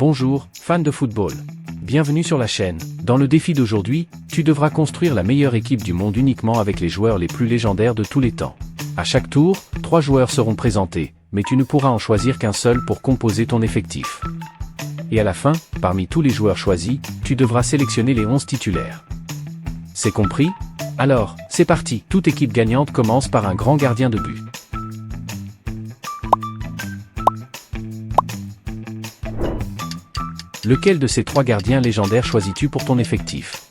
Bonjour, fan de football. Bienvenue sur la chaîne. Dans le défi d'aujourd'hui, tu devras construire la meilleure équipe du monde uniquement avec les joueurs les plus légendaires de tous les temps. À chaque tour, 3 joueurs seront présentés, mais tu ne pourras en choisir qu'un seul pour composer ton effectif. Et à la fin, parmi tous les joueurs choisis, tu devras sélectionner les 11 titulaires. C'est compris? Alors, c'est parti. Toute équipe gagnante commence par un grand gardien de but. Lequel de ces 3 gardiens légendaires choisis-tu pour ton effectif?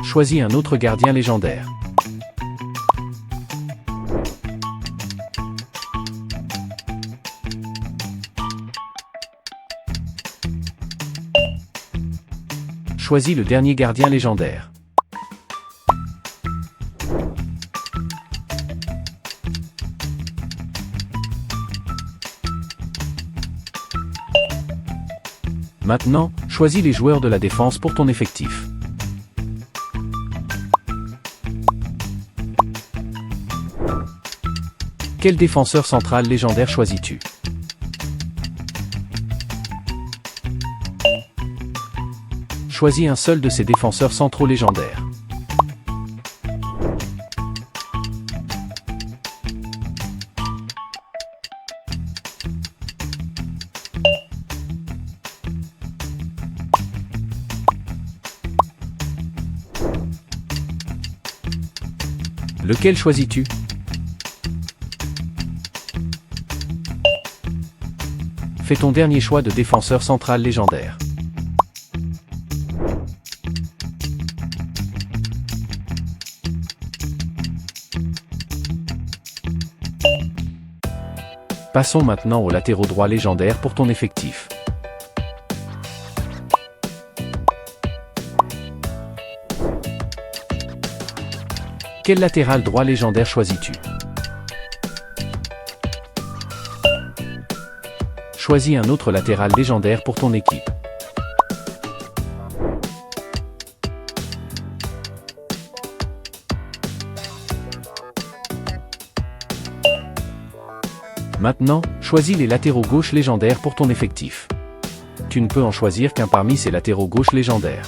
Choisis un autre gardien légendaire. Choisis le dernier gardien légendaire. Maintenant, choisis les joueurs de la défense pour ton effectif. Quel défenseur central légendaire choisis-tu? Choisis un seul de ces défenseurs centraux légendaires. Lequel choisis-tu? Fais ton dernier choix de défenseur central légendaire. Passons maintenant aux latéraux droits légendaires pour ton effectif. Quel latéral droit légendaire choisis-tu? Choisis un autre latéral légendaire pour ton équipe. Maintenant, choisis les latéraux gauche légendaires pour ton effectif. Tu ne peux en choisir qu'un parmi ces latéraux gauche légendaires.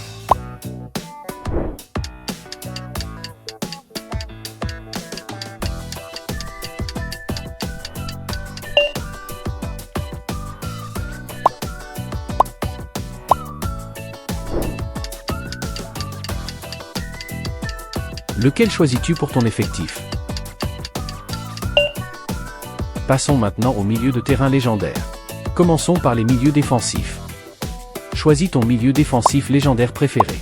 Lequel choisis-tu pour ton effectif? Passons maintenant au milieu de terrain légendaire. Commençons par les milieux défensifs. Choisis ton milieu défensif légendaire préféré.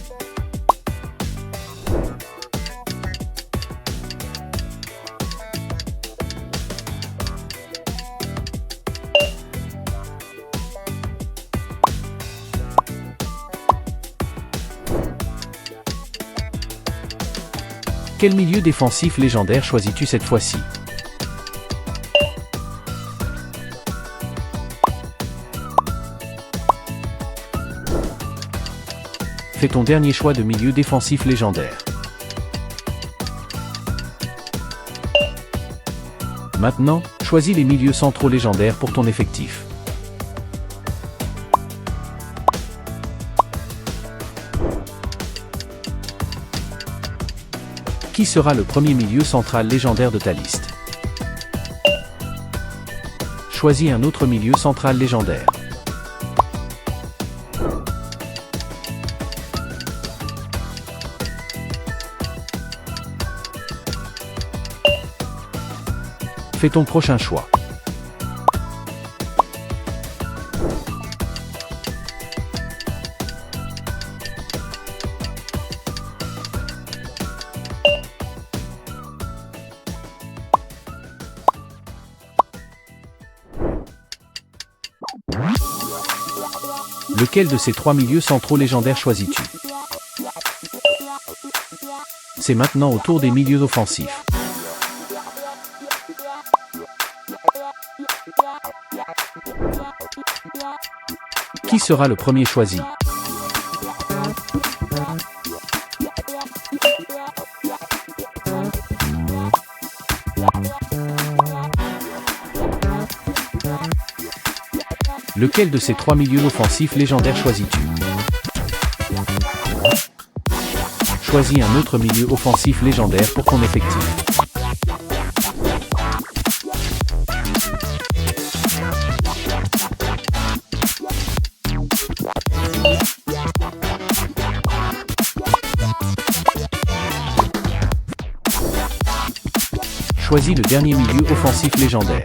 Quel milieu défensif légendaire choisis-tu cette fois-ci? Fais ton dernier choix de milieu défensif légendaire. Maintenant, choisis les milieux centraux légendaires pour ton effectif. Qui sera le premier milieu central légendaire de ta liste? Choisis un autre milieu central légendaire. Fais ton prochain choix. Lequel de ces 3 milieux centraux légendaires choisis-tu? C'est maintenant au tour des milieux offensifs. Qui sera le premier choisi? Lequel de ces trois milieux offensifs légendaires choisis-tu? Choisis un autre milieu offensif légendaire pour ton effectif. Choisis le dernier milieu offensif légendaire.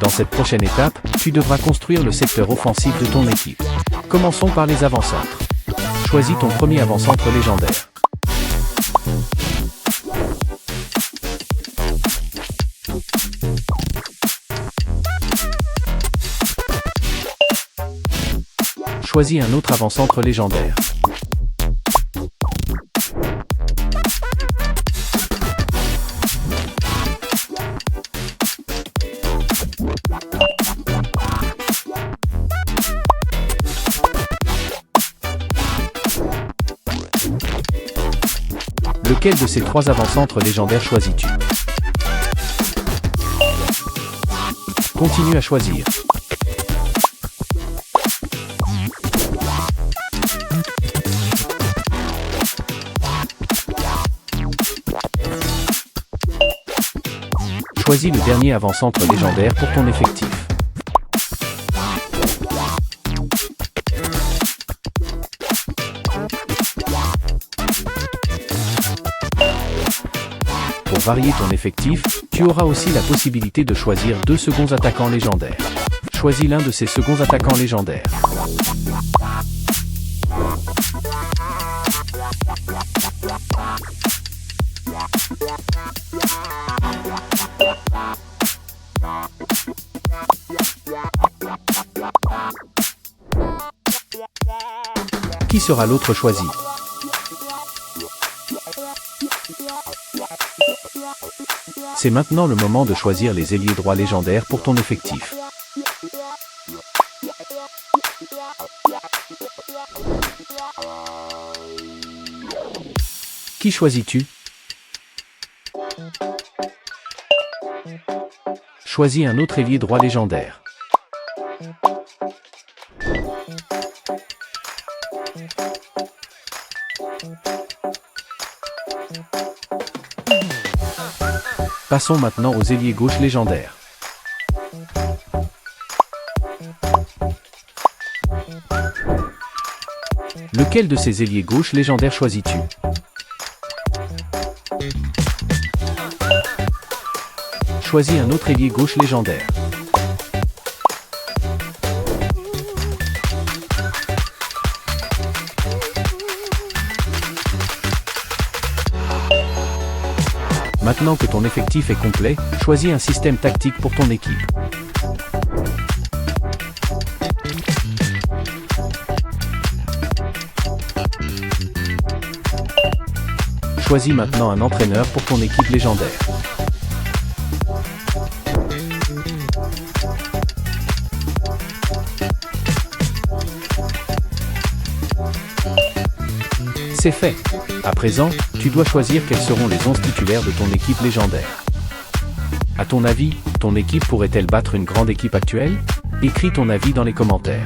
Dans cette prochaine étape, tu devras construire le secteur offensif de ton équipe. Commençons par les avant-centres. Choisis ton premier avant-centre légendaire. Choisis un autre avant-centre légendaire. Lequel de ces trois avant-centres légendaires choisis-tu? Continue à choisir. Choisis le dernier avant-centre légendaire pour ton effectif. Pour varier ton effectif, tu auras aussi la possibilité de choisir deux seconds attaquants légendaires. Choisis l'un de ces seconds attaquants légendaires. Qui sera l'autre choisi? C'est maintenant le moment de choisir les ailiers droits légendaires pour ton effectif. Qui choisis-tu? Choisis un autre ailier droit légendaire. Passons maintenant aux ailiers gauche légendaires. Lequel de ces ailiers gauche légendaires choisis-tu? Choisis un autre ailier gauche légendaire. Maintenant que ton effectif est complet, choisis un système tactique pour ton équipe. Choisis maintenant un entraîneur pour ton équipe légendaire. C'est fait. À présent, tu dois choisir quels seront les 11 titulaires de ton équipe légendaire. À ton avis, ton équipe pourrait-elle battre une grande équipe actuelle? Écris ton avis dans les commentaires.